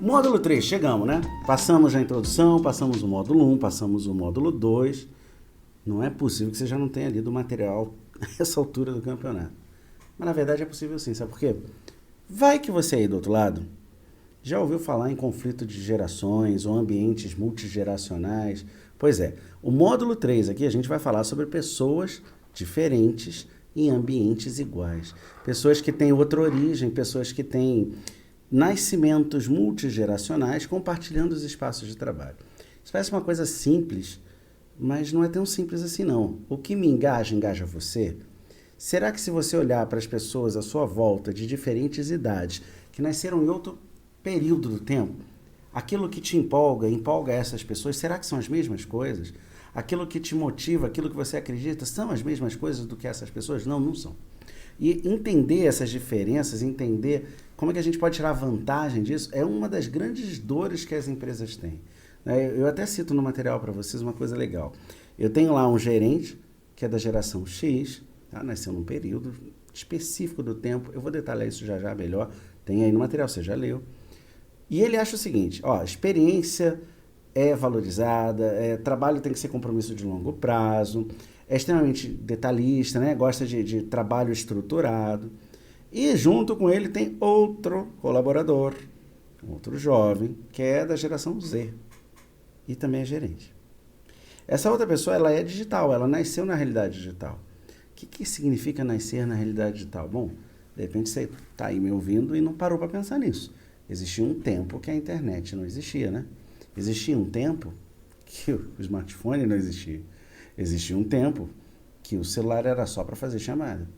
Módulo 3, chegamos, né? Passamos a introdução, passamos o módulo 1, passamos o módulo 2. Não é possível que você já não tenha lido o material nessa altura do campeonato. Mas na verdade é possível sim, sabe por quê? Vai que você aí do outro lado já ouviu falar em conflito de gerações ou ambientes multigeracionais. Pois é, o módulo 3 aqui a gente vai falar sobre pessoas diferentes em ambientes iguais. Pessoas que têm outra origem, pessoas que têm nascimentos multigeracionais compartilhando os espaços de trabalho. Isso parece uma coisa simples, mas não é tão simples assim não. O que me engaja você? Será que se você olhar para as pessoas à sua volta de diferentes idades, que nasceram em outro período do tempo, aquilo que te empolga essas pessoas, será que são as mesmas coisas? Aquilo que te motiva, aquilo que você acredita, são as mesmas coisas do que essas pessoas? Não, não são. E entender essas diferenças, entender como é que a gente pode tirar vantagem disso, é uma das grandes dores que as empresas têm. Eu até cito no material para vocês uma coisa legal. Eu tenho lá um gerente, que é da geração X, tá? Nasceu num período específico do tempo, eu vou detalhar isso já melhor, tem aí no material, você já leu. E ele acha o seguinte, experiência é valorizada, trabalho tem que ser compromisso de longo prazo, é extremamente detalhista, né? Gosta de trabalho estruturado. E junto com ele tem outro colaborador, outro jovem, que é da geração Z e também é gerente. Essa outra pessoa, ela é digital, ela nasceu na realidade digital. O que significa nascer na realidade digital? Bom, de repente você está aí me ouvindo e não parou para pensar nisso. Existia um tempo que a internet não existia, né? Existia um tempo que o smartphone não existia. Existia um tempo que o celular era só para fazer chamada.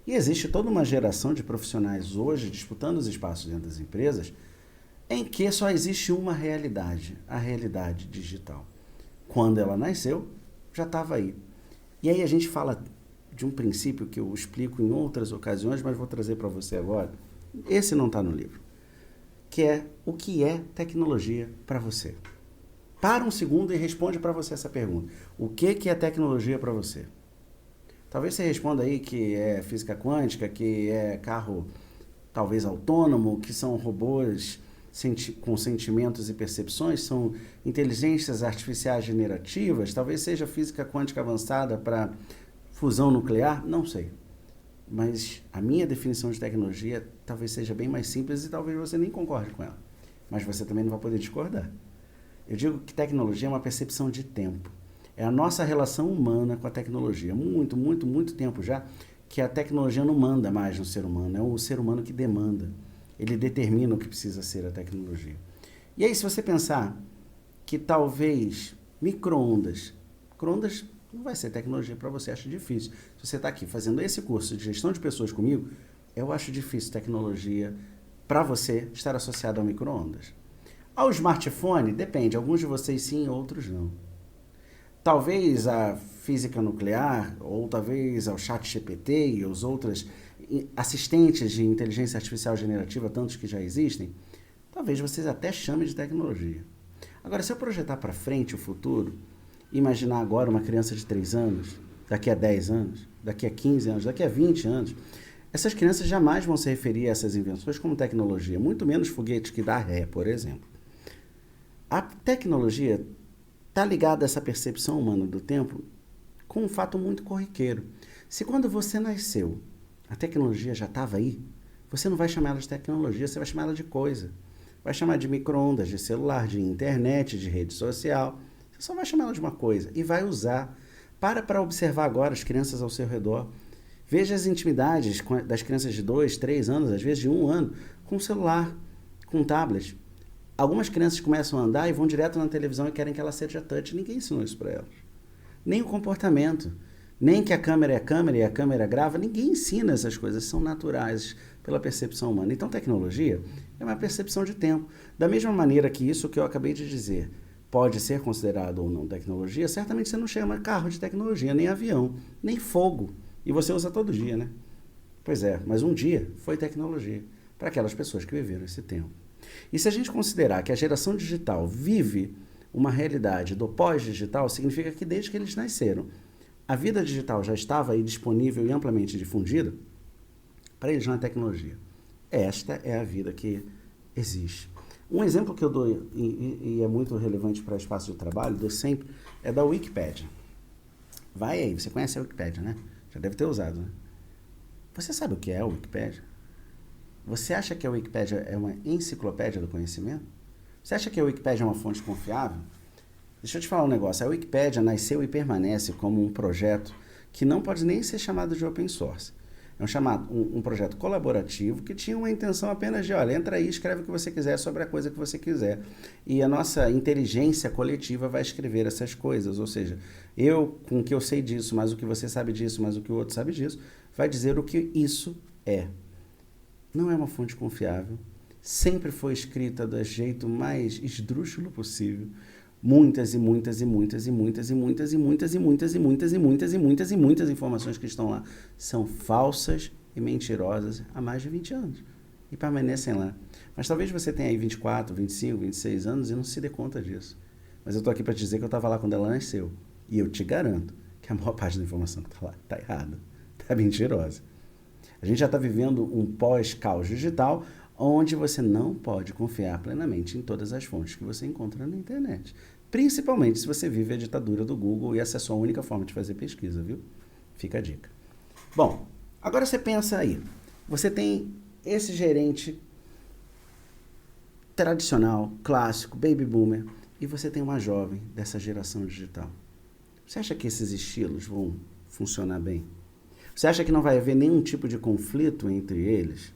E existe toda uma geração de profissionais hoje disputando os espaços dentro das empresas em que só existe uma realidade, a realidade digital. Quando ela nasceu, já estava aí. E aí a gente fala de um princípio que eu explico em outras ocasiões, mas vou trazer para você agora. Esse não está no livro. Que é o que é tecnologia para você. Para um segundo e responde para você essa pergunta. O que é tecnologia para você? Talvez você responda aí que é física quântica, que é carro talvez autônomo, que são robôs com sentimentos e percepções, são inteligências artificiais generativas, talvez seja física quântica avançada para fusão nuclear, não sei. Mas a minha definição de tecnologia talvez seja bem mais simples e talvez você nem concorde com ela. Mas você também não vai poder discordar. Eu digo que tecnologia é uma percepção de tempo. É a nossa relação humana com a tecnologia. Muito tempo já que a tecnologia não manda mais no ser humano. É o ser humano que demanda. Ele determina o que precisa ser a tecnologia. E aí, se você pensar que talvez micro-ondas não vai ser tecnologia para você, acho difícil. Se você está aqui fazendo esse curso de gestão de pessoas comigo, eu acho difícil tecnologia para você estar associado ao micro-ondas. Ao smartphone, depende. Alguns de vocês sim, outros não. Talvez a física nuclear, ou talvez ao chat GPT e os outros assistentes de inteligência artificial generativa, tantos que já existem, talvez vocês até chamem de tecnologia. Agora, se eu projetar para frente o futuro, imaginar agora uma criança de 3 anos, daqui a 10 anos, daqui a 15 anos, daqui a 20 anos, essas crianças jamais vão se referir a essas invenções como tecnologia, muito menos foguete que dá ré, por exemplo. A tecnologia está ligada a essa percepção humana do tempo com um fato muito corriqueiro. Se quando você nasceu, a tecnologia já estava aí, você não vai chamar ela de tecnologia, você vai chamar ela de coisa. Vai chamar de micro-ondas, de celular, de internet, de rede social. Você só vai chamar ela de uma coisa e vai usar. Para observar agora as crianças ao seu redor. Veja as intimidades das crianças de 2, 3 anos, às vezes de 1 ano, com celular, com tablet. Algumas crianças começam a andar e vão direto na televisão e querem que ela seja touch. Ninguém ensinou isso para elas. Nem o comportamento, nem que a câmera é a câmera e a câmera grava. Ninguém ensina essas coisas, são naturais pela percepção humana. Então, tecnologia é uma percepção de tempo. Da mesma maneira que isso que eu acabei de dizer pode ser considerado ou não tecnologia, certamente você não chama carro de tecnologia, nem avião, nem fogo. E você usa todo dia, né? Pois é, mas um dia foi tecnologia para aquelas pessoas que viveram esse tempo. E se a gente considerar que a geração digital vive uma realidade do pós-digital, significa que desde que eles nasceram, a vida digital já estava aí disponível e amplamente difundida, para eles não é tecnologia. Esta é a vida que existe. Um exemplo que eu dou, e é muito relevante para espaço de trabalho, dou sempre, é da Wikipédia. Vai aí, você conhece a Wikipédia, né? Já deve ter usado, né? Você sabe o que é a Wikipédia? Você acha que a Wikipédia é uma enciclopédia do conhecimento? Você acha que a Wikipédia é uma fonte confiável? Deixa eu te falar um negócio. A Wikipédia nasceu e permanece como um projeto que não pode nem ser chamado de open source. É um projeto colaborativo que tinha uma intenção apenas de, olha, entra aí, escreve o que você quiser sobre a coisa que você quiser. E a nossa inteligência coletiva vai escrever essas coisas. Ou seja, eu, com o que eu sei disso, mas o que você sabe disso, mas o que o outro sabe disso, vai dizer o que isso é. Não é uma fonte confiável. Sempre foi escrita do jeito mais esdrúxulo possível. Muitas e muitas e muitas e muitas e muitas e muitas e muitas e muitas e muitas e muitas e muitas informações que estão lá são falsas e mentirosas há mais de 20 anos e permanecem lá. Mas talvez você tenha aí 24, 25, 26 anos e não se dê conta disso. Mas eu estou aqui para te dizer que eu estava lá quando ela nasceu e eu te garanto que a maior parte da informação que está lá está errada, está mentirosa. A gente já está vivendo um pós-caos digital onde você não pode confiar plenamente em todas as fontes que você encontra na internet. Principalmente se você vive a ditadura do Google e essa é a sua única forma de fazer pesquisa, viu? Fica a dica. Bom, agora você pensa aí. Você tem esse gerente tradicional, clássico, baby boomer, e você tem uma jovem dessa geração digital. Você acha que esses estilos vão funcionar bem? Você acha que não vai haver nenhum tipo de conflito entre eles?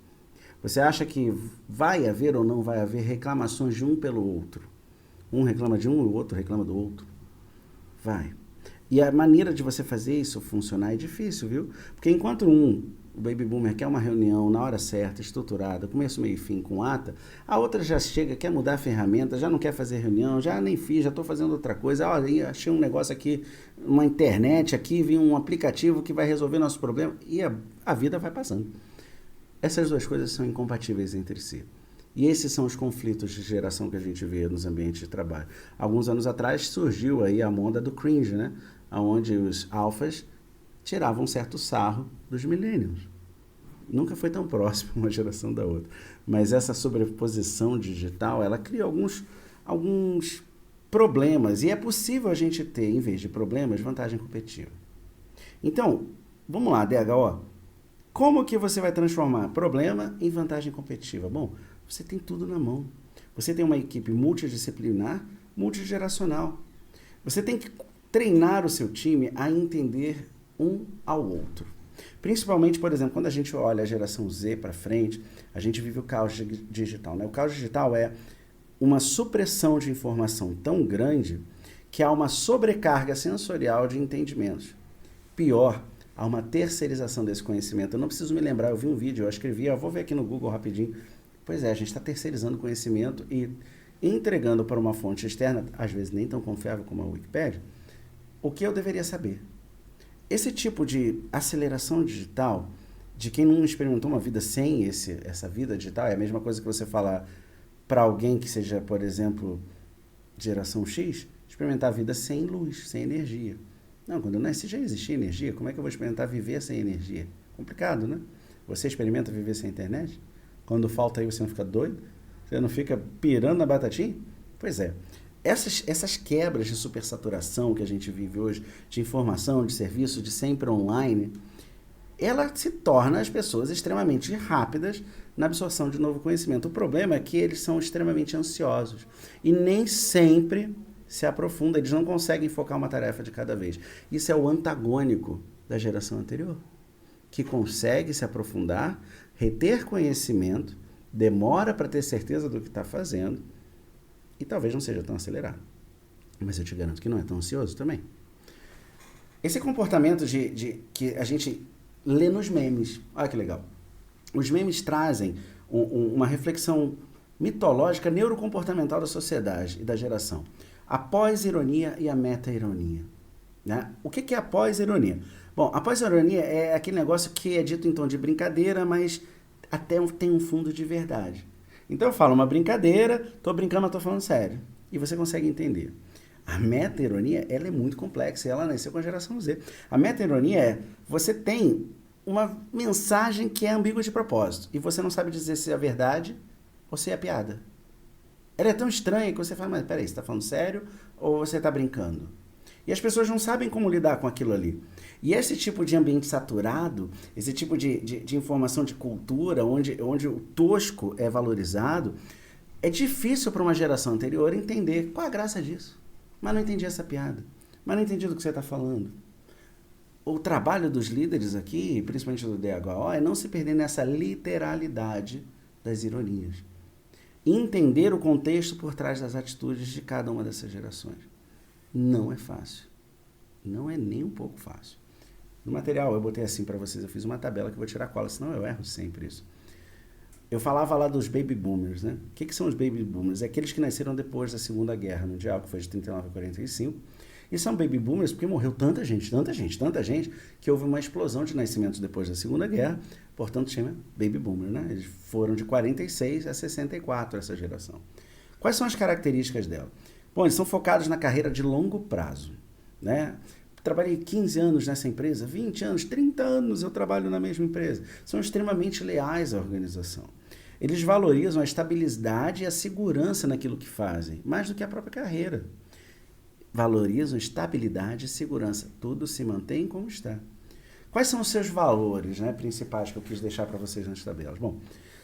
Você acha que vai haver ou não vai haver reclamações de um pelo outro? Um reclama de um e o outro reclama do outro? Vai. E a maneira de você fazer isso funcionar é difícil, viu? Porque enquanto o baby boomer quer uma reunião na hora certa, estruturada, começo, meio e fim, com ata, a outra já chega, quer mudar a ferramenta, já não quer fazer reunião, já nem fiz, já estou fazendo outra coisa. Olha, achei um negócio aqui, uma internet aqui, vi um aplicativo que vai resolver nosso problema. E a vida vai passando. Essas duas coisas são incompatíveis entre si. E esses são os conflitos de geração que a gente vê nos ambientes de trabalho. Alguns anos atrás surgiu aí a moda do cringe, né? Onde os alfas tiravam um certo sarro dos millennials. Nunca foi tão próximo uma geração da outra. Mas essa sobreposição digital, ela cria alguns problemas. E é possível a gente ter, em vez de problemas, vantagem competitiva. Então, vamos lá, DHO. Como que você vai transformar problema em vantagem competitiva? Bom, você tem tudo na mão. Você tem uma equipe multidisciplinar, multigeracional. Você tem que treinar o seu time a entender um ao outro. Principalmente, por exemplo, quando a gente olha a geração Z para frente, a gente vive o caos digital, né? O caos digital é uma supressão de informação tão grande que há uma sobrecarga sensorial de entendimentos. Pior, há uma terceirização desse conhecimento. Eu não preciso me lembrar, eu vi um vídeo, eu escrevi, eu vou ver aqui no Google rapidinho. Pois é, a gente está terceirizando o conhecimento e entregando para uma fonte externa, às vezes nem tão confiável como a Wikipédia, o que eu deveria saber. Esse tipo de aceleração digital, de quem não experimentou uma vida sem essa vida digital, é a mesma coisa que você falar para alguém que seja, por exemplo, geração X, experimentar a vida sem luz, sem energia. Não, quando eu nasci já existia energia, como é que eu vou experimentar viver sem energia? Complicado, né? Você experimenta viver sem internet? Quando falta aí você não fica doido? Você não fica pirando na batatinha? Pois é. Essas quebras de supersaturação que a gente vive hoje, de informação, de serviço, de sempre online, ela se torna as pessoas extremamente rápidas na absorção de novo conhecimento. O problema é que eles são extremamente ansiosos e nem sempre se aprofunda, eles não conseguem focar uma tarefa de cada vez. Isso é o antagônico da geração anterior, que consegue se aprofundar, reter conhecimento, demora para ter certeza do que está fazendo e talvez não seja tão acelerado. Mas eu te garanto que não é tão ansioso também. Esse comportamento que a gente lê nos memes, olha que legal. Os memes trazem uma reflexão mitológica neurocomportamental da sociedade e da geração. A pós-ironia e a meta-ironia. Né? O que é a pós-ironia? Bom, a pós-ironia é aquele negócio que é dito em tom de brincadeira, mas até tem um fundo de verdade. Então eu falo uma brincadeira, estou brincando, mas estou falando sério. E você consegue entender. A meta-ironia, ela é muito complexa e ela nasceu com a geração Z. A meta-ironia é, você tem uma mensagem que é ambígua de propósito e você não sabe dizer se é a verdade ou se é a piada. Ela é tão estranha que você fala, mas peraí, você está falando sério ou você está brincando? E as pessoas não sabem como lidar com aquilo ali. E esse tipo de ambiente saturado, esse tipo de informação de cultura, onde o tosco é valorizado, é difícil para uma geração anterior entender qual a graça disso. Mas não entendi essa piada. Mas não entendi do que você está falando. O trabalho dos líderes aqui, principalmente do DHO, é não se perder nessa literalidade das ironias. Entender o contexto por trás das atitudes de cada uma dessas gerações. Não é fácil. Não é nem um pouco fácil. No material eu botei assim para vocês, eu fiz uma tabela que eu vou tirar cola, senão eu erro sempre isso. Eu falava lá dos baby boomers, né? O que são os baby boomers? É aqueles que nasceram depois da Segunda Guerra Mundial, que foi de 39 a 45. E são baby boomers porque morreu tanta gente, que houve uma explosão de nascimentos depois da Segunda Guerra, portanto chama baby boomer, né? Eles foram de 46 a 64, essa geração. Quais são as características dela? Bom, eles são focados na carreira de longo prazo, né? Trabalhei 15 anos nessa empresa, 20 anos, 30 anos eu trabalho na mesma empresa. São extremamente leais à organização. Eles valorizam a estabilidade e a segurança naquilo que fazem, mais do que a própria carreira. Valorizam estabilidade e segurança. Tudo se mantém como está. Quais são os seus valores, né, principais que eu quis deixar para vocês nas tabelas? Bom,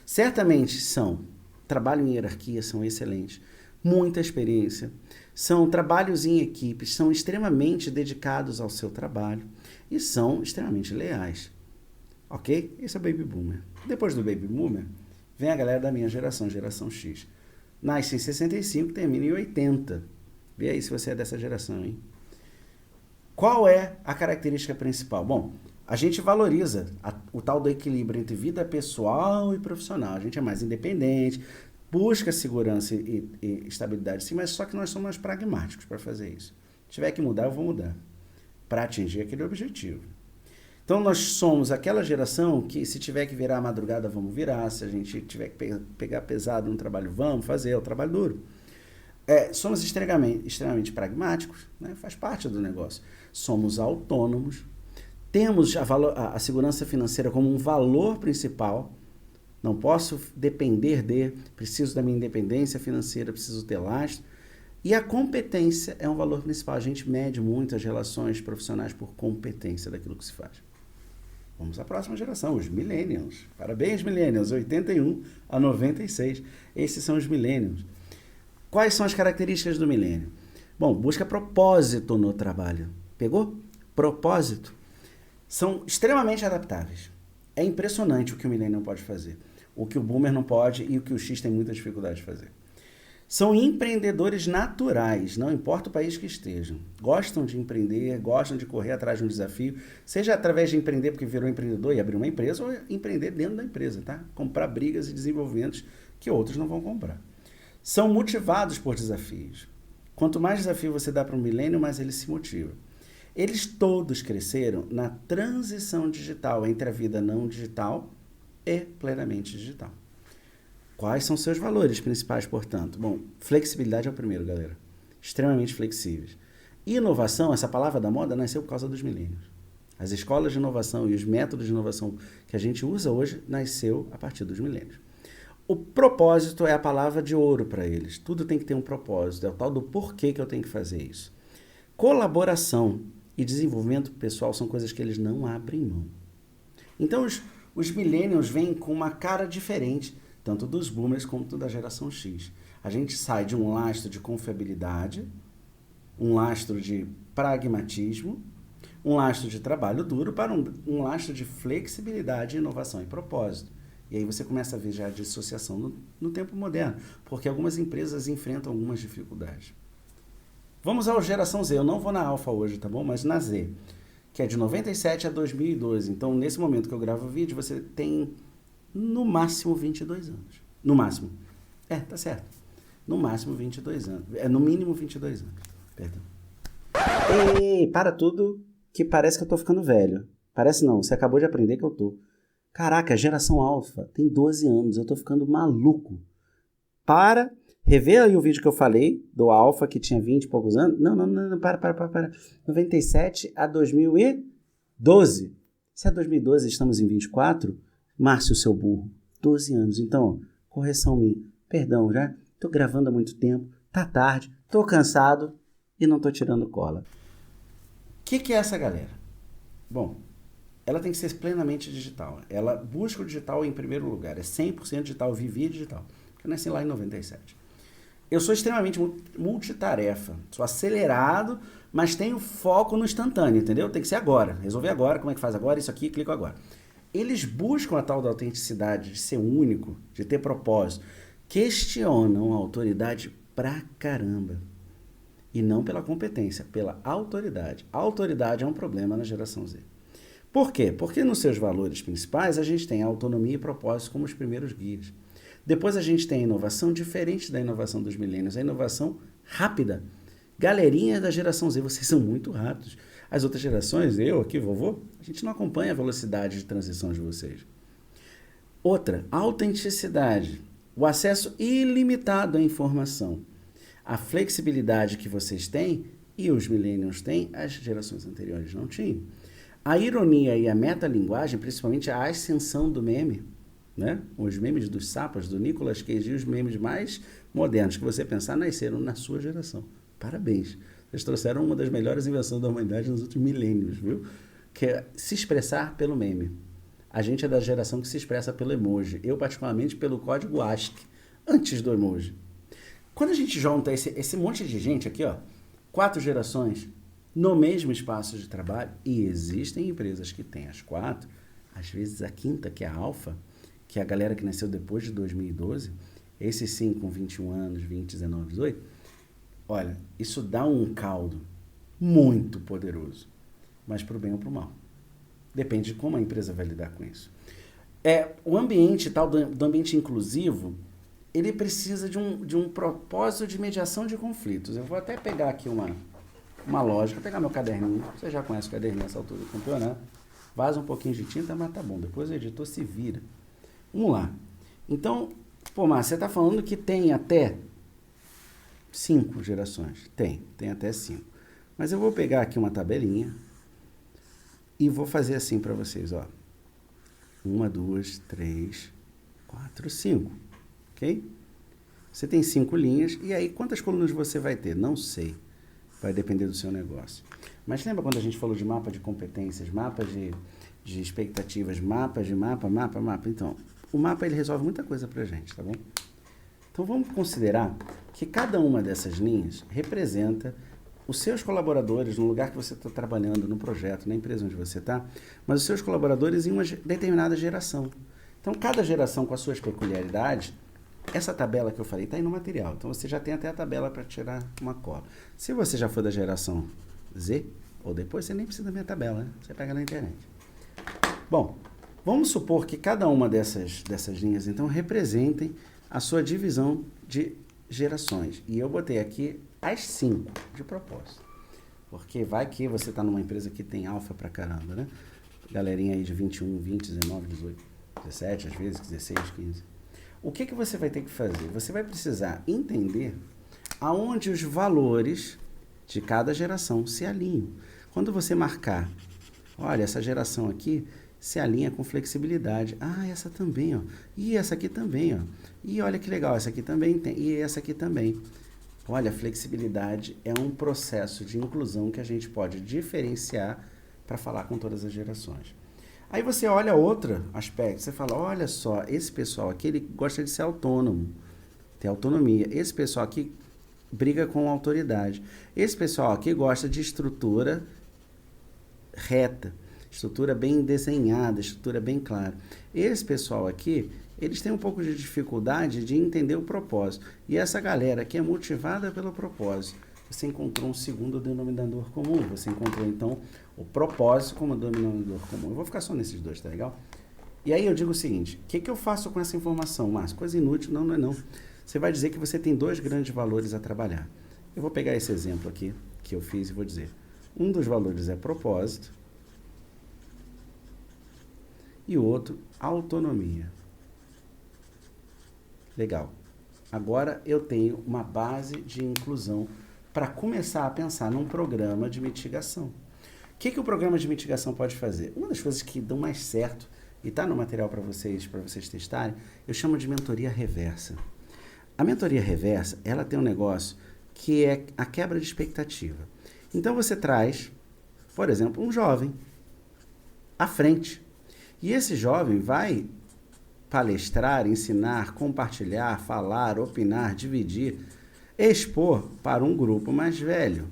certamente são trabalho em hierarquia, são excelentes. Muita experiência, são trabalhos em equipes, são extremamente dedicados ao seu trabalho e são extremamente leais. Ok? Esse é o Baby Boomer. Depois do Baby Boomer, vem a galera da minha geração, geração X. Nasce em 65, termina em 80. Vê aí se você é dessa geração, hein? Qual é a característica principal? Bom, a gente valoriza o tal do equilíbrio entre vida pessoal e profissional. A gente é mais independente, busca segurança e estabilidade, sim, mas só que nós somos mais pragmáticos para fazer isso. Se tiver que mudar, eu vou mudar, para atingir aquele objetivo. Então, nós somos aquela geração que, se tiver que virar a madrugada, vamos virar. Se a gente tiver que pegar pesado no trabalho, vamos fazer, é o trabalho duro. Somos extremamente pragmáticos, né? Faz parte do negócio. Somos autônomos, temos a segurança financeira como um valor principal. Não posso depender preciso da minha independência financeira, preciso ter lastro. E a competência é um valor principal. A gente mede muito as relações profissionais por competência daquilo que se faz. Vamos à próxima geração, os millennials. Parabéns, millennials, 81 a 96. Esses são os millennials. Quais são as características do milênio? Bom, busca propósito no trabalho. Pegou? Propósito. São extremamente adaptáveis. É impressionante o que o millennial pode fazer. O que o boomer não pode e o que o X tem muita dificuldade de fazer. São empreendedores naturais, não importa o país que estejam. Gostam de empreender, gostam de correr atrás de um desafio, seja através de empreender porque virou empreendedor e abrir uma empresa, ou empreender dentro da empresa, tá? Comprar brigas e desenvolvimentos que outros não vão comprar. São motivados por desafios. Quanto mais desafio você dá para um milênio, mais ele se motiva. Eles todos cresceram na transição digital entre a vida não digital e plenamente digital. Quais são seus valores principais, portanto? Bom, flexibilidade é o primeiro, galera. Extremamente flexíveis. Inovação, essa palavra da moda, nasceu por causa dos milênios. As escolas de inovação e os métodos de inovação que a gente usa hoje nasceu a partir dos milênios. O propósito é a palavra de ouro para eles. Tudo tem que ter um propósito. É o tal do porquê que eu tenho que fazer isso. Colaboração e desenvolvimento pessoal são coisas que eles não abrem mão. Então, os millennials vêm com uma cara diferente, tanto dos boomers quanto da geração X. A gente sai de um lastro de confiabilidade, um lastro de pragmatismo, um lastro de trabalho duro para um lastro de flexibilidade, inovação e propósito. E aí você começa a ver já a dissociação no tempo moderno, porque algumas empresas enfrentam algumas dificuldades. Vamos à geração Z. Eu não vou na alfa hoje, tá bom? Mas na Z, que é de 97 a 2012. Então, nesse momento que eu gravo o vídeo, você tem no máximo 22 anos. No máximo. Tá certo. No máximo 22 anos. No mínimo 22 anos. Perdão. Ei, para tudo que parece que eu tô ficando velho. Parece não, você acabou de aprender que eu tô. Caraca, geração alfa tem 12 anos, eu tô ficando maluco. Para, rever aí o vídeo que eu falei, do alfa, que tinha 20 e poucos anos. Não, para. 97 a 2012. Se é 2012 estamos em 24, Márcio, seu burro, 12 anos. Então, correção minha, perdão, já tô gravando há muito tempo, tá tarde, tô cansado e não tô tirando cola. O que é essa galera? Bom, ela tem que ser plenamente digital. Ela busca o digital em primeiro lugar. É 100% digital, vivia digital. Eu nasci lá em 97. Eu sou extremamente multitarefa. Sou acelerado, mas tenho foco no instantâneo, entendeu? Tem que ser agora. Resolver agora, como é que faz agora, isso aqui, clico agora. Eles buscam a tal da autenticidade, de ser único, de ter propósito. Questionam a autoridade pra caramba. E não pela competência, pela autoridade. A autoridade é um problema na geração Z. Por quê? Porque nos seus valores principais a gente tem a autonomia e propósito como os primeiros guias. Depois a gente tem a inovação diferente da inovação dos milênios, a inovação rápida. Galerinha da geração Z, vocês são muito rápidos. As outras gerações, eu aqui, vovô, a gente não acompanha a velocidade de transição de vocês. Outra, autenticidade. O acesso ilimitado à informação. A flexibilidade que vocês têm e os millennials têm, as gerações anteriores não tinham. A ironia e a metalinguagem, principalmente a ascensão do meme, né? Os memes dos sapas, do Nicolas Cage e os memes mais modernos que você pensar nasceram na sua geração. Parabéns. Vocês trouxeram uma das melhores invenções da humanidade nos últimos milênios, viu? Que é se expressar pelo meme. A gente é da geração que se expressa pelo emoji. Eu, particularmente, pelo código ASCII, antes do emoji. Quando a gente junta esse monte de gente aqui, ó, 4 gerações no mesmo espaço de trabalho, e existem empresas que têm as 4, às vezes a 5ª, que é a Alfa, que é a galera que nasceu depois de 2012, esses sim com 21 anos, 20, 19, 18, olha, isso dá um caldo muito poderoso, mas para o bem ou para o mal. Depende de como a empresa vai lidar com isso. O ambiente tal do ambiente inclusivo, ele precisa de um propósito de mediação de conflitos. Eu vou até pegar aqui uma lógica, pegar meu caderninho, você já conhece o caderninho nessa altura do campeonato, vaza um pouquinho de tinta, mas tá bom, depois o editor se vira. Vamos lá. Então, pô, Márcio, você está falando que tem até 5 gerações. Tem até 5. Mas eu vou pegar aqui uma tabelinha e vou fazer assim para vocês, ó. 1, 2, 3, 4, 5. Ok? Você tem 5 linhas, e aí quantas colunas você vai ter? Não sei. Vai depender do seu negócio. Mas lembra quando a gente falou de mapa de competências, mapa de expectativas, mapa. Então, o mapa ele resolve muita coisa pra gente, tá bom? Então vamos considerar que cada uma dessas linhas representa os seus colaboradores no lugar que você está trabalhando, no projeto, na empresa onde você está, mas os seus colaboradores em uma determinada geração. Então, cada geração com as suas peculiaridades, essa tabela que eu falei está aí no material. Então, você já tem até a tabela para tirar uma cola. Se você já for da geração Z, ou depois, você nem precisa da minha tabela, né? Você pega na internet. Bom, vamos supor que cada uma dessas linhas, então, representem a sua divisão de gerações. E eu botei aqui as 5 de propósito. Porque vai que você está numa empresa que tem alfa pra caramba, né? Galerinha aí de 21, 20, 19, 18, 17, às vezes 16, 15. O que você vai ter que fazer? Você vai precisar entender aonde os valores de cada geração se alinham. Quando você marcar, olha, essa geração aqui se alinha com flexibilidade. Ah, essa também, ó. E essa aqui também, ó. E olha que legal, essa aqui também tem. E essa aqui também. Olha, flexibilidade é um processo de inclusão que a gente pode diferenciar para falar com todas as gerações. Aí você olha outro aspecto, você fala, olha só, esse pessoal aqui, ele gosta de ser autônomo, ter autonomia. Esse pessoal aqui briga com autoridade. Esse pessoal aqui gosta de estrutura reta, estrutura bem desenhada, estrutura bem clara. Esse pessoal aqui, eles têm um pouco de dificuldade de entender o propósito. E essa galera que é motivada pelo propósito, você encontrou um segundo denominador comum. Você encontrou, então, o propósito como denominador comum. Eu vou ficar só nesses dois, tá legal? E aí eu digo o seguinte, o que eu faço com essa informação, Márcio? Coisa inútil? Não, não é não. Você vai dizer que você tem 2 grandes valores a trabalhar. Eu vou pegar esse exemplo aqui, que eu fiz, e vou dizer, um dos valores é propósito, e o outro, autonomia. Legal. Agora eu tenho uma base de inclusão para começar a pensar num programa de mitigação. O que o programa de mitigação pode fazer? Uma das coisas que dão mais certo, e está no material para vocês testarem, eu chamo de mentoria reversa. A mentoria reversa, ela tem um negócio que é a quebra de expectativa. Então você traz, por exemplo, um jovem à frente. E esse jovem vai palestrar, ensinar, compartilhar, falar, opinar, dividir, expor para um grupo mais velho.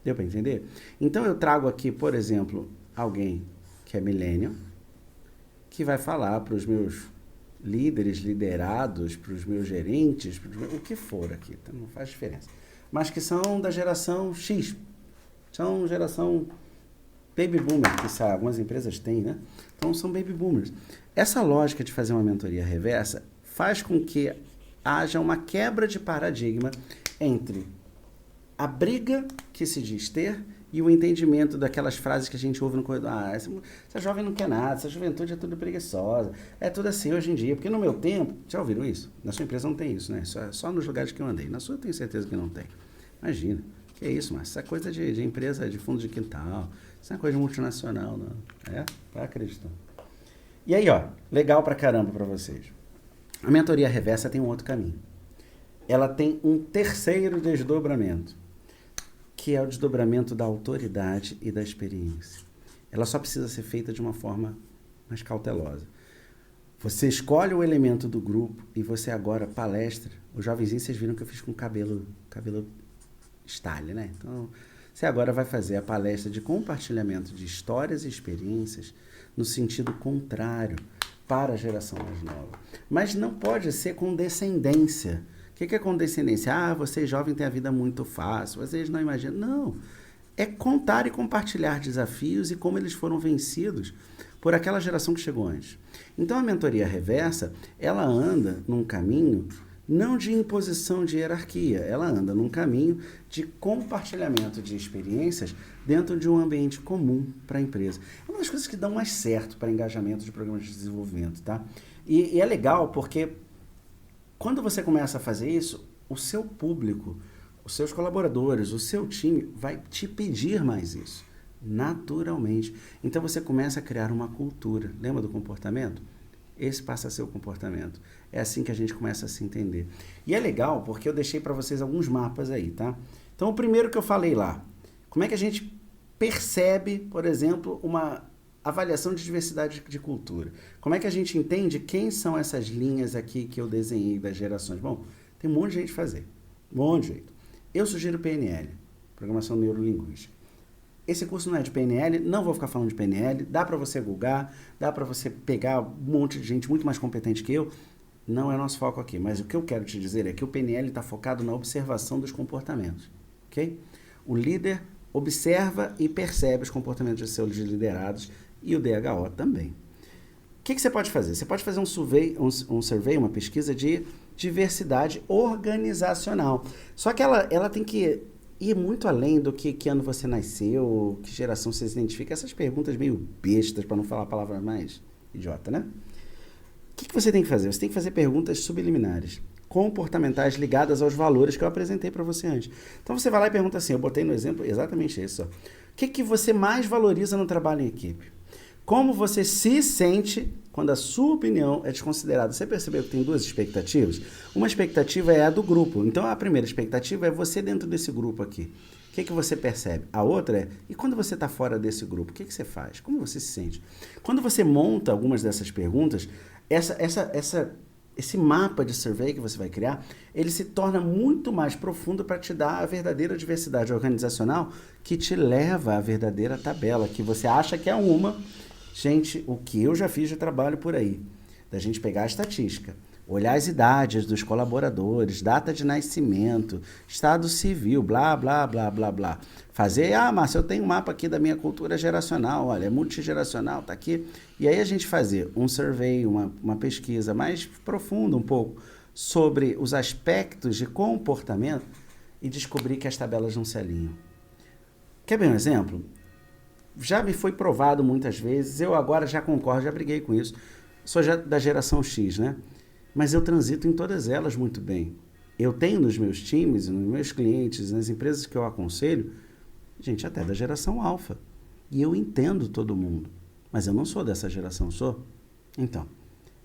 Deu para entender? Então eu trago aqui, por exemplo, alguém que é millennial, que vai falar para os meus líderes, liderados, para os meus gerentes, o que for aqui, tá? Não faz diferença. Mas que são da geração X, são geração baby boomer, que algumas empresas têm, né? Então são baby boomers. Essa lógica de fazer uma mentoria reversa faz com que haja uma quebra de paradigma entre a briga que se diz ter e o entendimento daquelas frases que a gente ouve no corredor. Ah, essa jovem não quer nada, essa juventude é tudo preguiçosa, é tudo assim hoje em dia. Porque no meu tempo, já ouviram isso? Na sua empresa não tem isso, né? Só nos lugares que eu andei. Na sua eu tenho certeza que não tem. Imagina. Que é isso, mas isso é coisa de empresa de fundo de quintal, isso é coisa de multinacional, não. É? Vai acreditando. E aí, ó, legal pra caramba pra vocês. A mentoria reversa tem um outro caminho. Ela tem um terceiro desdobramento, que é o desdobramento da autoridade e da experiência. Ela só precisa ser feita de uma forma mais cautelosa. Você escolhe o elemento do grupo e você agora palestra. Os jovenzinhos, vocês viram que eu fiz com cabelo style, né? Então, você agora vai fazer a palestra de compartilhamento de histórias e experiências no sentido contrário para a geração mais nova. Mas não pode ser condescendência. O que é condescendência? Ah, vocês jovens têm a vida muito fácil, vocês não imaginam. Não. É contar e compartilhar desafios e como eles foram vencidos por aquela geração que chegou antes. Então, a mentoria reversa, ela anda num caminho não de imposição de hierarquia, ela anda num caminho de compartilhamento de experiências dentro de um ambiente comum para a empresa. É uma das coisas que dão mais certo para engajamento de programas de desenvolvimento, tá? E é legal porque quando você começa a fazer isso, o seu público, os seus colaboradores, o seu time vai te pedir mais isso, naturalmente. Então você começa a criar uma cultura. Lembra do comportamento? Esse passa a ser o comportamento. É assim que a gente começa a se entender. E é legal porque eu deixei para vocês alguns mapas aí, tá? Então o primeiro que eu falei lá, como é que a gente percebe, por exemplo, uma avaliação de diversidade de cultura? Como é que a gente entende quem são essas linhas aqui que eu desenhei das gerações? Bom, tem um monte de gente fazer, um monte de jeito. Eu sugiro PNL, Programação Neurolinguística. Esse curso não é de PNL, não vou ficar falando de PNL, dá para você googar, dá para você pegar um monte de gente muito mais competente que eu, não é nosso foco aqui, mas o que eu quero te dizer é que o PNL está focado na observação dos comportamentos, ok? O líder observa e percebe os comportamentos de seus liderados e o DHO também. O que você pode fazer? Você pode fazer um survey, uma pesquisa de diversidade organizacional. Só que ela tem que ir muito além do que ano você nasceu, que geração você se identifica. Essas perguntas meio bestas, para não falar a palavra mais idiota, né? O que você tem que fazer? Você tem que fazer perguntas subliminares, comportamentais ligadas aos valores que eu apresentei para você antes. Então você vai lá e pergunta assim, eu botei no exemplo exatamente isso. Ó. O que você mais valoriza no trabalho em equipe? Como você se sente quando a sua opinião é desconsiderada? Você percebeu que tem duas expectativas? Uma expectativa é a do grupo. Então, a primeira expectativa é você dentro desse grupo aqui. O que você percebe? A outra é, e quando você está fora desse grupo, o que você faz? Como você se sente? Quando você monta algumas dessas perguntas, esse mapa de survey que você vai criar, ele se torna muito mais profundo para te dar a verdadeira diversidade organizacional que te leva à verdadeira tabela, que você acha que é uma. Gente, o que eu já fiz de trabalho por aí, da gente pegar a estatística, olhar as idades dos colaboradores, data de nascimento, estado civil, blá, blá, blá, blá, blá. Fazer, Márcio, eu tenho um mapa aqui da minha cultura geracional, olha, é multigeracional, tá aqui. E aí a gente fazer um survey, uma pesquisa mais profunda um pouco sobre os aspectos de comportamento e descobrir que as tabelas não se alinham. Quer ver um exemplo? Já me foi provado muitas vezes, eu agora já concordo, já briguei com isso, sou já da geração X, né? Mas eu transito em todas elas muito bem. Eu tenho nos meus times, nos meus clientes, nas empresas que eu aconselho, gente até da geração alfa. E eu entendo todo mundo, mas eu não sou dessa geração, sou? Então,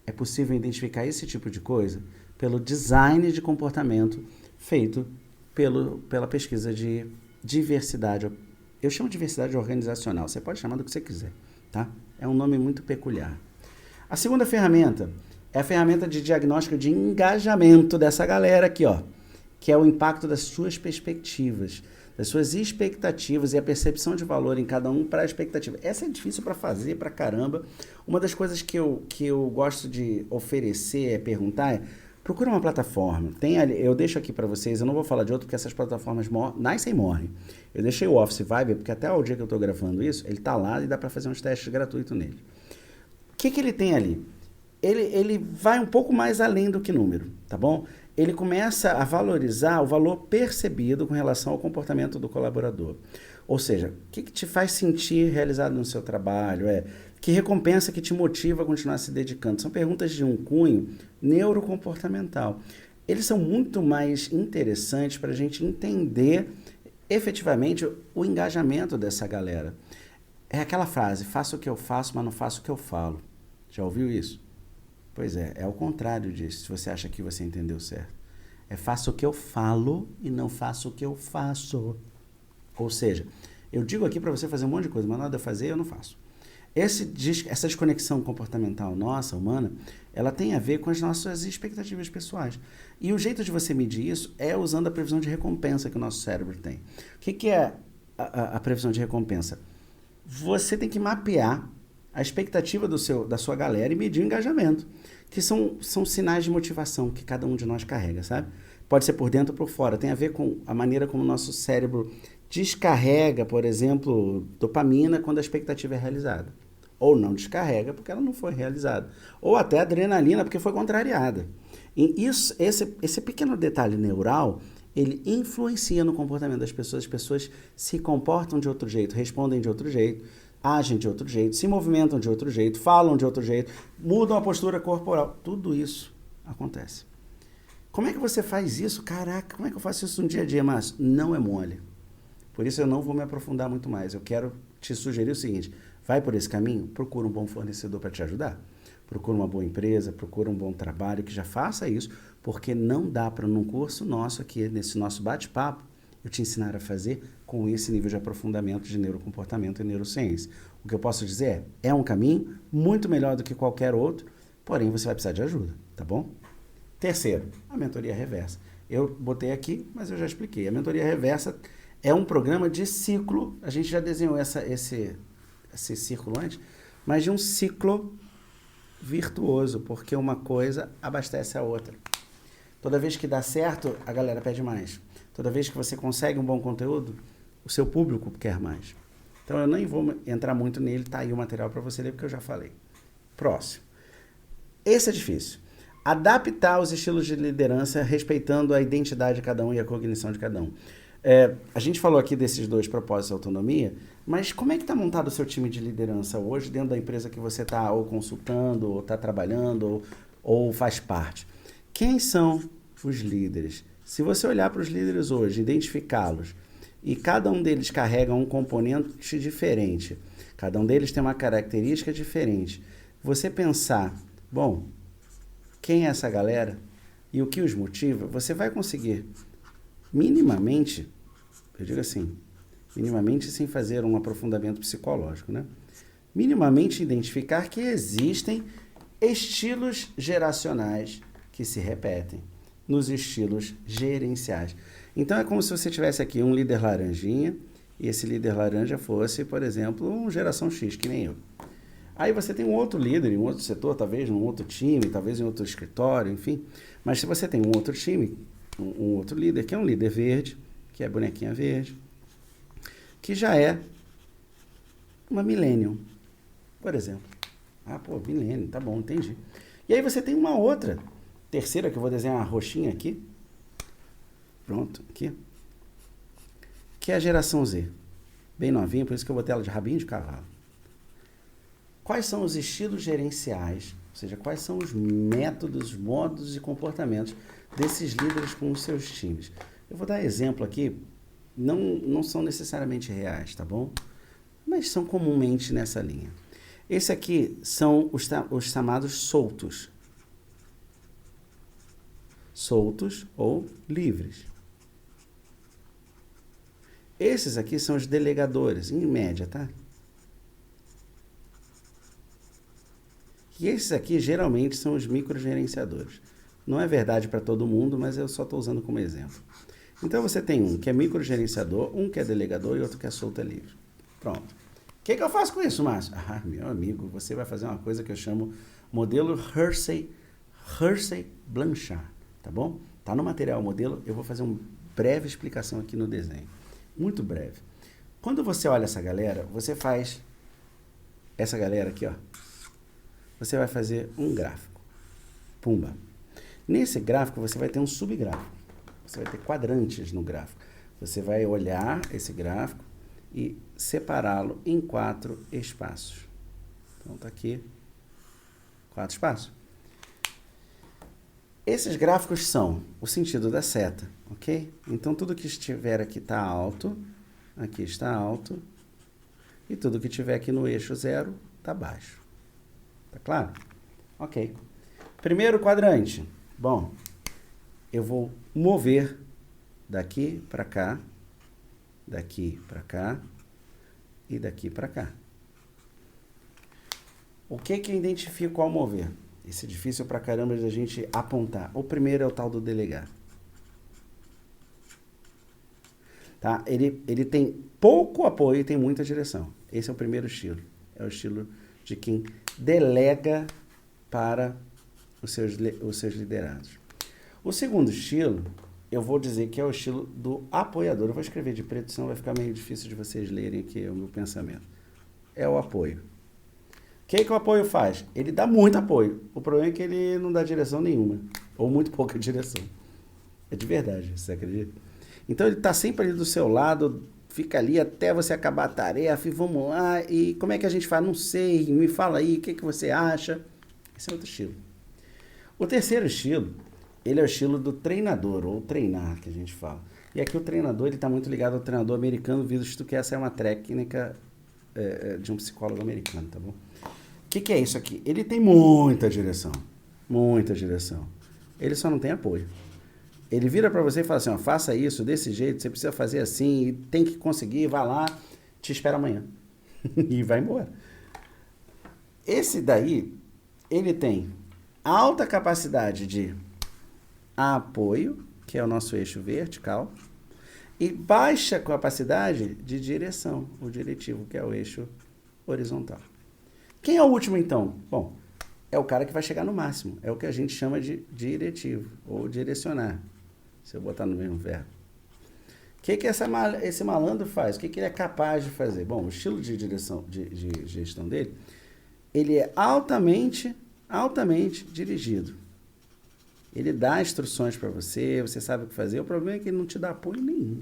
é possível identificar esse tipo de coisa pelo design de comportamento feito pela pesquisa de diversidade. Eu chamo de diversidade organizacional, você pode chamar do que você quiser, tá? É um nome muito peculiar. A segunda ferramenta é a ferramenta de diagnóstico de engajamento dessa galera aqui, ó, que é o impacto das suas perspectivas, das suas expectativas e a percepção de valor em cada um para a expectativa. Essa é difícil para fazer, para caramba. Uma das coisas que eu gosto de oferecer, perguntar, procura uma plataforma. Tem ali, eu deixo aqui para vocês, eu não vou falar de outro porque essas plataformas nascem e morrem. Eu deixei o Office Vibe, porque até o dia que eu estou gravando isso, ele está lá e dá para fazer uns testes gratuitos nele. O que ele tem ali? Ele vai um pouco mais além do que número, tá bom? Ele começa a valorizar o valor percebido com relação ao comportamento do colaborador. Ou seja, o que te faz sentir realizado no seu trabalho? Que recompensa que te motiva a continuar se dedicando? São perguntas de um cunho neurocomportamental. Eles são muito mais interessantes para a gente entender efetivamente o engajamento dessa galera. É aquela frase, faço o que eu faço, mas não faço o que eu falo. Já ouviu isso? Pois é o contrário disso, se você acha que você entendeu certo. É faço o que eu falo e não faço o que eu faço. Ou seja, eu digo aqui para você fazer um monte de coisa, mas na hora de eu fazer, eu não faço. Essa desconexão comportamental nossa, humana, ela tem a ver com as nossas expectativas pessoais. E o jeito de você medir isso é usando a previsão de recompensa que o nosso cérebro tem. O que é a previsão de recompensa? Você tem que mapear a expectativa da sua galera e medir o engajamento, que são sinais de motivação que cada um de nós carrega, sabe? Pode ser por dentro ou por fora, tem a ver com a maneira como o nosso cérebro descarrega, por exemplo, dopamina quando a expectativa é realizada. Ou não descarrega porque ela não foi realizada. Ou até adrenalina porque foi contrariada. E esse pequeno detalhe neural, ele influencia no comportamento das pessoas. As pessoas se comportam de outro jeito, respondem de outro jeito, agem de outro jeito, se movimentam de outro jeito, falam de outro jeito, mudam a postura corporal. Tudo isso acontece. Como é que você faz isso? Caraca, como é que eu faço isso no dia a dia, Márcio? Não é mole. Por isso eu não vou me aprofundar muito mais. Eu quero te sugerir o seguinte, vai por esse caminho, procura um bom fornecedor para te ajudar. Procura uma boa empresa, procura um bom trabalho que já faça isso, porque não dá para num curso nosso aqui, nesse nosso bate-papo, eu te ensinar a fazer com esse nível de aprofundamento de neurocomportamento e neurociência. O que eu posso dizer é um caminho muito melhor do que qualquer outro, porém você vai precisar de ajuda, tá bom? Terceiro, a mentoria reversa. Eu botei aqui, mas eu já expliquei. A mentoria reversa é um programa de ciclo, a gente já desenhou esse círculo antes, mas de um ciclo virtuoso, porque uma coisa abastece a outra. Toda vez que dá certo, a galera pede mais. Toda vez que você consegue um bom conteúdo, o seu público quer mais. Então eu nem vou entrar muito nele, tá aí o material para você ler, porque eu já falei. Próximo. Esse é difícil. Adaptar os estilos de liderança respeitando a identidade de cada um e a cognição de cada um. A gente falou aqui desses dois propósitos de autonomia, mas como é que está montado o seu time de liderança hoje dentro da empresa que você está ou consultando, ou está trabalhando, ou faz parte? Quem são os líderes? Se você olhar para os líderes hoje, identificá-los, e cada um deles carrega um componente diferente, cada um deles tem uma característica diferente, você pensar, bom, quem é essa galera e o que os motiva, você vai conseguir minimamente, eu digo assim, minimamente sem fazer um aprofundamento psicológico, né? Minimamente identificar que existem estilos geracionais que se repetem nos estilos gerenciais. Então é como se você tivesse aqui um líder laranjinha e esse líder laranja fosse, por exemplo, um geração X, que nem eu. Aí você tem um outro líder em um outro setor, talvez num outro time, talvez em outro escritório, enfim. Mas se você tem um outro time, um outro líder, que é um líder verde, que é bonequinha verde, que já é uma millennium, por exemplo. Ah, pô, millennium, tá bom, entendi. E aí você tem uma outra, terceira, que eu vou desenhar uma roxinha aqui. Pronto, aqui. Que é a geração Z. Bem novinha, por isso que eu botei ela de rabinho de cavalo. Quais são os estilos gerenciais, ou seja, quais são os métodos, modos e comportamentos desses líderes com os seus times? Eu vou dar exemplo aqui, não são necessariamente reais, tá bom? Mas são comumente nessa linha. Esse aqui são os chamados soltos. soltos ou livres. Esses aqui são os delegadores, em média, tá? E esses aqui geralmente são os microgerenciadores. Não é verdade para todo mundo, mas eu só estou usando como exemplo. Então você tem um que é microgerenciador, um que é delegador e outro que é solto e livre. Pronto. O que eu faço com isso, Márcio? Ah, meu amigo, você vai fazer uma coisa que eu chamo modelo Hersey-Blanchard, tá bom? Tá no material modelo, eu vou fazer uma breve explicação aqui no desenho. Muito breve. Quando você olha essa galera, você faz essa galera aqui, ó. Você vai fazer um gráfico. Pumba. Nesse gráfico você vai ter um subgráfico. Você vai ter quadrantes no gráfico. Você vai olhar esse gráfico e separá-lo em 4 espaços. Então tá aqui 4 espaços. Esses gráficos são o sentido da seta, ok? Então tudo que estiver aqui está alto, aqui está alto, e tudo que estiver aqui no eixo 0 está baixo. Tá claro? Ok. Primeiro quadrante. Bom, eu vou mover daqui para cá e daqui para cá. O que eu identifico ao mover? Isso é difícil pra caramba da gente apontar. O primeiro é o tal do delegar. Tá? Ele tem pouco apoio e tem muita direção. Esse é o primeiro estilo. É o estilo de quem delega para os seus liderados. O segundo estilo, eu vou dizer que é o estilo do apoiador. Eu vou escrever de preto, senão vai ficar meio difícil de vocês lerem aqui o meu pensamento. É o apoio. O que o apoio faz? Ele dá muito apoio. O problema é que ele não dá direção nenhuma. Ou muito pouca direção. É de verdade, você acredita? Então ele está sempre ali do seu lado, fica ali até você acabar a tarefa, e vamos lá, e como é que a gente faz? Não sei, me fala aí, o que você acha? Esse é outro estilo. O terceiro estilo, ele é o estilo do treinador, ou treinar, que a gente fala. E aqui o treinador, ele está muito ligado ao treinador americano, visto que essa é uma técnica de um psicólogo americano, tá bom? O que é isso aqui? Ele tem muita direção. Muita direção. Ele só não tem apoio. Ele vira para você e fala assim, ó, faça isso desse jeito, você precisa fazer assim, e tem que conseguir, vai lá, te espera amanhã. E vai embora. Esse daí, ele tem alta capacidade de apoio, que é o nosso eixo vertical, e baixa capacidade de direção, o diretivo, que é o eixo horizontal. Quem é o último, então? Bom, é o cara que vai chegar no máximo. É o que a gente chama de diretivo, ou direcionar, se eu botar no mesmo verbo. O que esse malandro faz? O que ele é capaz de fazer? Bom, o estilo de direção, de gestão dele, ele é altamente dirigido. Ele dá instruções para você, você sabe o que fazer. O problema é que ele não te dá apoio nenhum.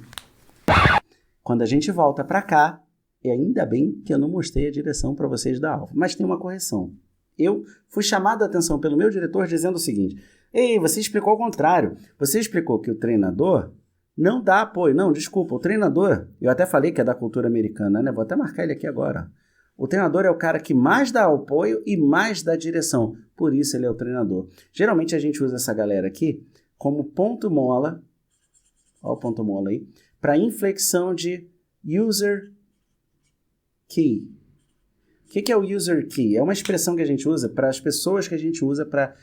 Quando a gente volta para cá, e ainda bem que eu não mostrei a direção para vocês da aula. Mas tem uma correção. Eu fui chamado a atenção pelo meu diretor dizendo o seguinte, ei, você explicou ao contrário. Você explicou que o treinador não dá apoio. Não, desculpa, o treinador, eu até falei que é da cultura americana, né? Vou até marcar ele aqui agora. O treinador é o cara que mais dá apoio e mais dá direção. Por isso ele é o treinador. Geralmente a gente usa essa galera aqui como ponto mola, ó o ponto mola aí, para inflexão de user key. O que é o user key? É uma expressão que a gente usa para as pessoas que a gente usa para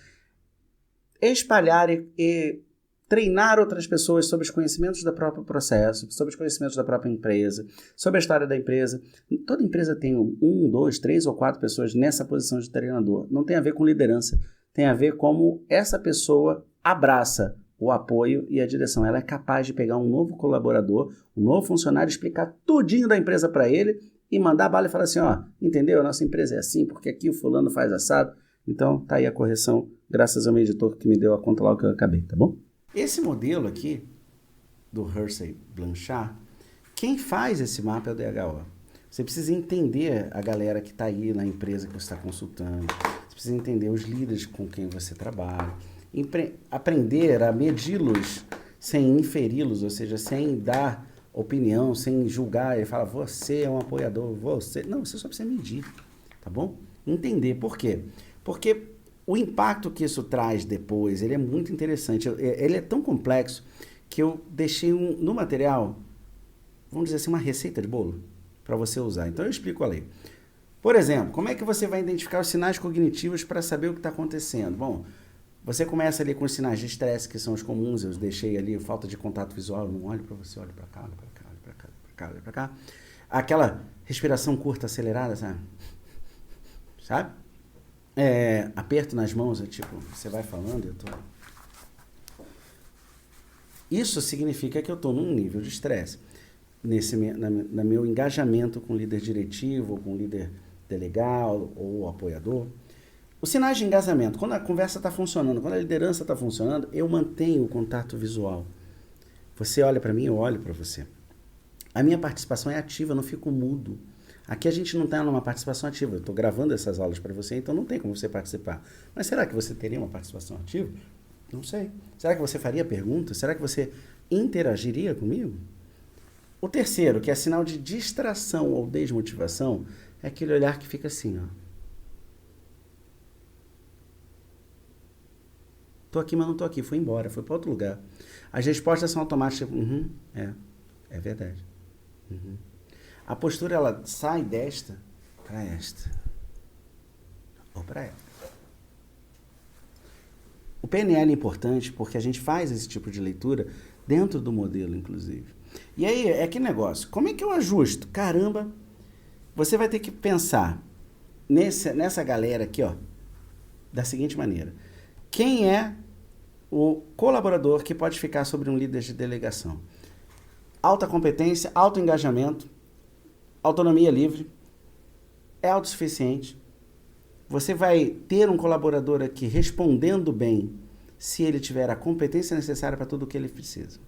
espalhar e treinar outras pessoas sobre os conhecimentos do próprio processo, sobre os conhecimentos da própria empresa, sobre a história da empresa. Toda empresa tem 1, 2, 3 ou 4 pessoas nessa posição de treinador. Não tem a ver com liderança, tem a ver como essa pessoa abraça o apoio e a direção. Ela é capaz de pegar um novo colaborador, um novo funcionário, explicar tudinho da empresa para ele e mandar a bala e falar assim, ó, entendeu? A nossa empresa é assim, porque aqui o fulano faz assado. Então, tá aí a correção, graças ao meu editor que me deu a conta lá que eu acabei, tá bom? Esse modelo aqui, do Hersey-Blanchard, quem faz esse mapa é o DHO. Você precisa entender a galera que está aí na empresa que você está consultando, você precisa entender os líderes com quem você trabalha, aprender a medi-los sem inferi-los, ou seja, sem dar opinião, sem julgar e falar, você é um apoiador, você... Não, você só precisa medir, tá bom? Entender. Por quê? Porque O impacto que isso traz depois, ele é muito interessante. Ele é tão complexo que eu deixei no material, vamos dizer assim, uma receita de bolo para você usar. Então eu explico a lei. Por exemplo, como é que você vai identificar os sinais cognitivos para saber o que está acontecendo? Bom, você começa ali com os sinais de estresse, que são os comuns, eu deixei ali, falta de contato visual, eu não olho para você, olho para cá, olho para cá, olho para cá, olho para cá, olho para cá. Aquela respiração curta, acelerada, sabe? Aperto nas mãos, tipo, você vai falando, eu tô... Isso significa que eu estou num nível de estresse. No meu engajamento com o líder diretivo, com o líder delegado ou apoiador. Os sinais de engajamento, quando a conversa está funcionando, quando a liderança está funcionando, eu mantenho o contato visual. Você olha para mim, eu olho para você. A minha participação é ativa, eu não fico mudo. Aqui a gente não está numa participação ativa. Eu estou gravando essas aulas para você, então não tem como você participar. Mas será que você teria uma participação ativa? Não sei. Será que você faria perguntas? Será que você interagiria comigo? O terceiro, que é sinal de distração ou desmotivação, é aquele olhar que fica assim, ó. Tô aqui, mas não tô aqui. Fui embora, fui para outro lugar. As respostas são automáticas. É verdade. A postura, ela sai desta para esta. Ou para esta. O PNL é importante porque a gente faz esse tipo de leitura dentro do modelo, inclusive. E aí, é que negócio. Como é que eu ajusto? Caramba, você vai ter que pensar nessa galera aqui, ó, da seguinte maneira. Quem é o colaborador que pode ficar sobre um líder de delegação? Alta competência, alto engajamento, autonomia livre, é autossuficiente. Você vai ter um colaborador aqui respondendo bem se ele tiver a competência necessária para tudo o que ele precisa.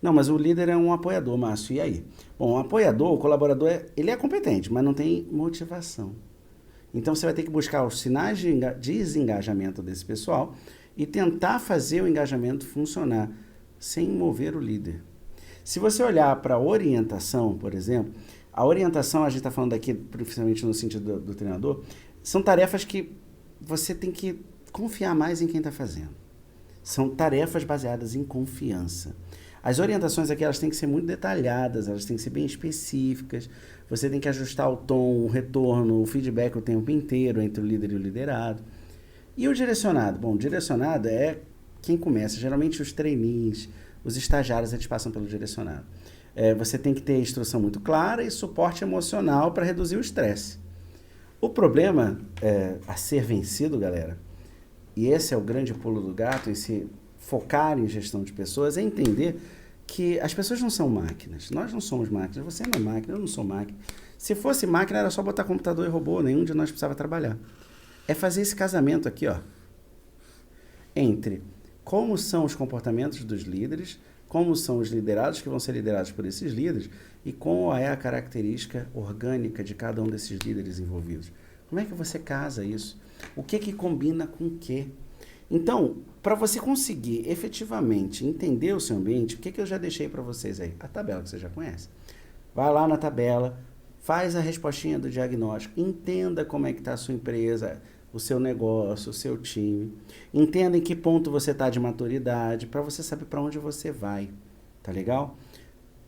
Não, mas o líder é um apoiador, Márcio, e aí? Bom, o apoiador, o colaborador, ele é competente, mas não tem motivação. Então você vai ter que buscar os sinais de desengajamento desse pessoal e tentar fazer o engajamento funcionar sem mover o líder. Se você olhar para a orientação, por exemplo, a orientação, a gente está falando aqui, principalmente no sentido do treinador, são tarefas que você tem que confiar mais em quem está fazendo. São tarefas baseadas em confiança. As orientações aqui, elas têm que ser muito detalhadas, elas têm que ser bem específicas. Você tem que ajustar o tom, o retorno, o feedback o tempo inteiro entre o líder e o liderado. E o direcionado? Bom, o direcionado é quem começa. Geralmente os trainees, os estagiários, eles passam pelo direcionado. Você tem que ter instrução muito clara e suporte emocional para reduzir o estresse. O problema a ser vencido, galera, e esse é o grande pulo do gato, em se focar em gestão de pessoas, é entender que as pessoas não são máquinas. Nós não somos máquinas, você não é máquina, eu não sou máquina. Se fosse máquina, era só botar computador e robô, nenhum de nós precisava trabalhar. É fazer esse casamento aqui, ó, entre como são os comportamentos dos líderes, como são os liderados que vão ser liderados por esses líderes e qual é a característica orgânica de cada um desses líderes envolvidos. Como é que você casa isso? O que combina com o quê? Então, para você conseguir efetivamente entender o seu ambiente, o que eu já deixei para vocês aí? A tabela que você já conhece. Vai lá na tabela, faz a respostinha do diagnóstico, entenda como é que está a sua empresa, o seu negócio, o seu time. Entenda em que ponto você está de maturidade, para você saber para onde você vai. Tá legal?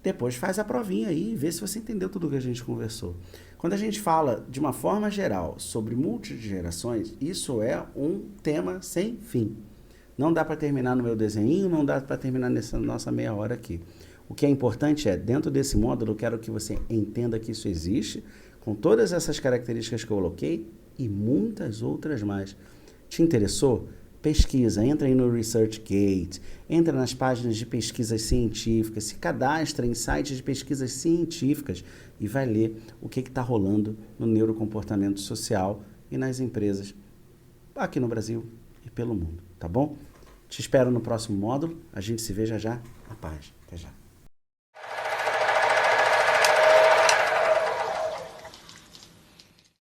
Depois faz a provinha aí e vê se você entendeu tudo o que a gente conversou. Quando a gente fala de uma forma geral sobre multigerações, isso é um tema sem fim. Não dá para terminar no meu desenho, não dá para terminar nessa nossa meia hora aqui. O que é importante é, dentro desse módulo, eu quero que você entenda que isso existe, com todas essas características que eu coloquei e muitas outras mais. Te interessou? Pesquisa, entra aí no ResearchGate, entra nas páginas de pesquisas científicas, se cadastra em sites de pesquisas científicas e vai ler o que está rolando no neurocomportamento social e nas empresas aqui no Brasil e pelo mundo, tá bom? Te espero no próximo módulo, a gente se vê já já. A paz, até já.